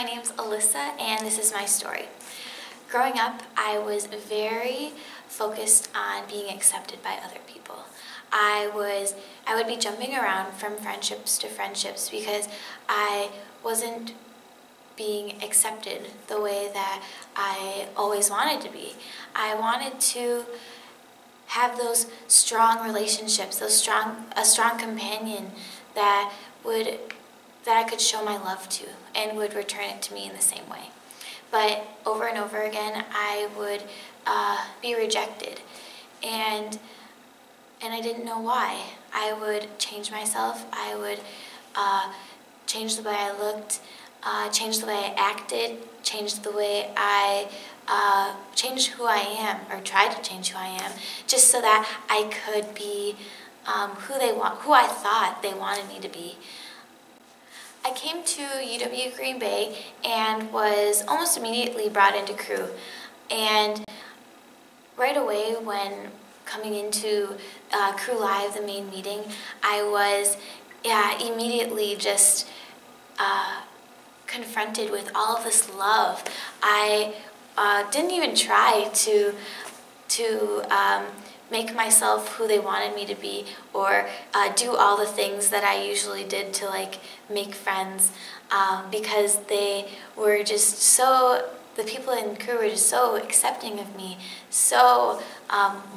my name's Alyssa, and this is my story. Growing up, I was very focused on being accepted by other people. I would be jumping around from friendships to friendships because I wasn't being accepted the way that I always wanted to be. I wanted to have those strong relationships, a strong companion that I could show my love to and would return it to me in the same way. But over and over again, I would be rejected, and I didn't know why. I would change myself. I would change the way I looked, change the way I acted, change the way I change who I am, or try to change who I am, just so that I could be who I thought they wanted me to be. I came to UWGB and was almost immediately brought into crew. And right away, when coming into Crew Live, the main meeting, I was immediately just confronted with all of this love. I didn't even try to make myself who they wanted me to be, or do all the things that I usually did to make friends, because they were just the people in crew were just so accepting of me, so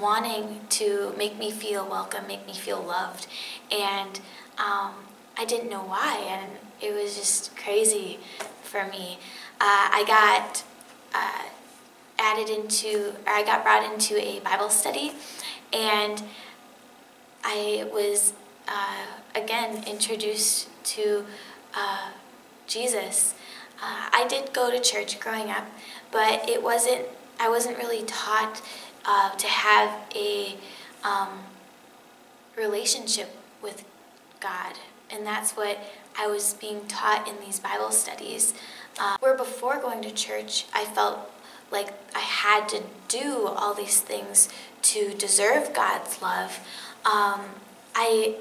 wanting to make me feel welcome, make me feel loved, and I didn't know why, and it was just crazy for me. I got brought into a Bible study, and I was again introduced to Jesus. I did go to church growing up, but I wasn't really taught to have a relationship with God, and that's what I was being taught in these Bible studies. Where before going to church, I felt like I had to do all these things to deserve God's love. I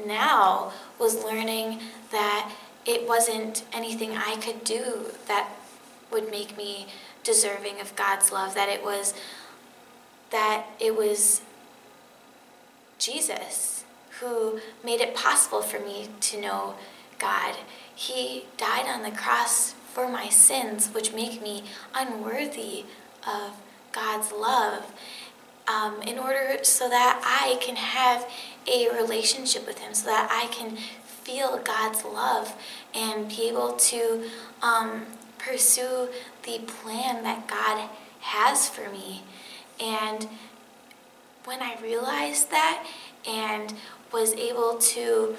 now was learning that it wasn't anything I could do that would make me deserving of God's love, that it was Jesus who made it possible for me to know God. He died on the cross for my sins, which make me unworthy of God's love, in order so that I can have a relationship with Him, so that I can feel God's love and be able to pursue the plan that God has for me. And when I realized that and was able to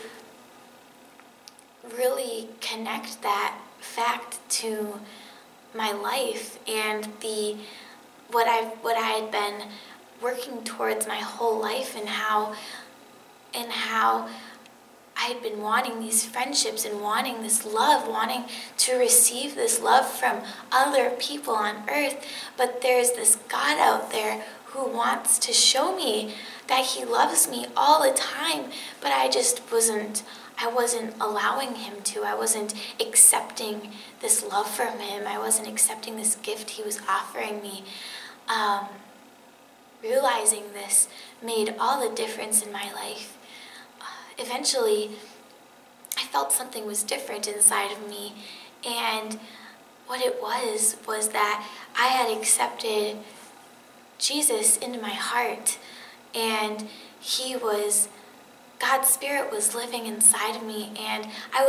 really connect that fact to my life and what I had been working towards my whole life, and how I had been wanting these friendships and wanting this love, wanting to receive this love from other people on earth. But there's this God out there who wants to show me that He loves me all the time, but I wasn't allowing Him to. I wasn't accepting this love from Him. I wasn't accepting this gift He was offering me. Realizing this made all the difference in my life. Eventually, I felt something was different inside of me, and what it was that I had accepted Jesus into my heart, and God's Spirit was living inside of me, and I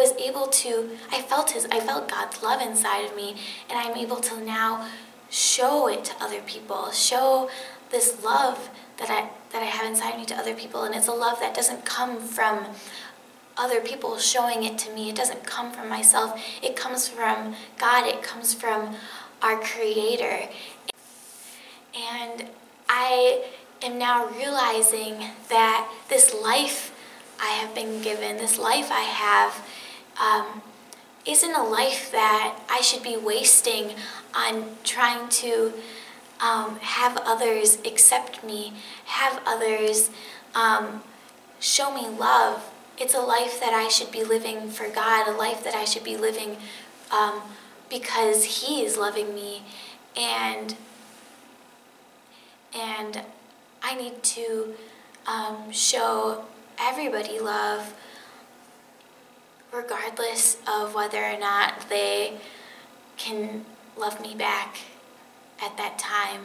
felt God's love inside of me, and I'm able to now show it to other people, show this love that I have inside of me to other people. And it's a love that doesn't come from other people showing it to me. It doesn't come from myself. It comes from God. It comes from our Creator. And I am now realizing that this life I have been given, this life I have, isn't a life that I should be wasting on trying to have others accept me, have others show me love. It's a life that I should be living for God, a life that I should be living because He is loving me, and I need to show everybody love, regardless of whether or not they can love me back at that time,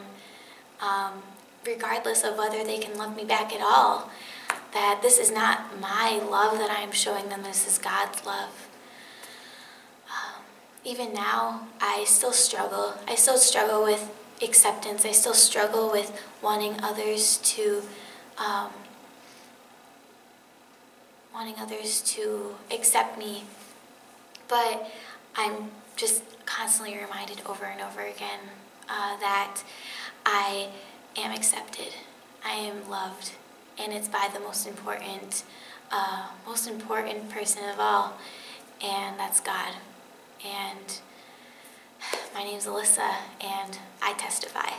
regardless of whether they can love me back at all. That this is not my love that I am showing them, this is God's love. Even now, I still struggle. I still struggle with acceptance. I still struggle with wanting others to accept me. But I'm just constantly reminded over and over again that I am accepted. I am loved, and it's by the most important person of all, and that's God. And my name's Alyssa, and I testify.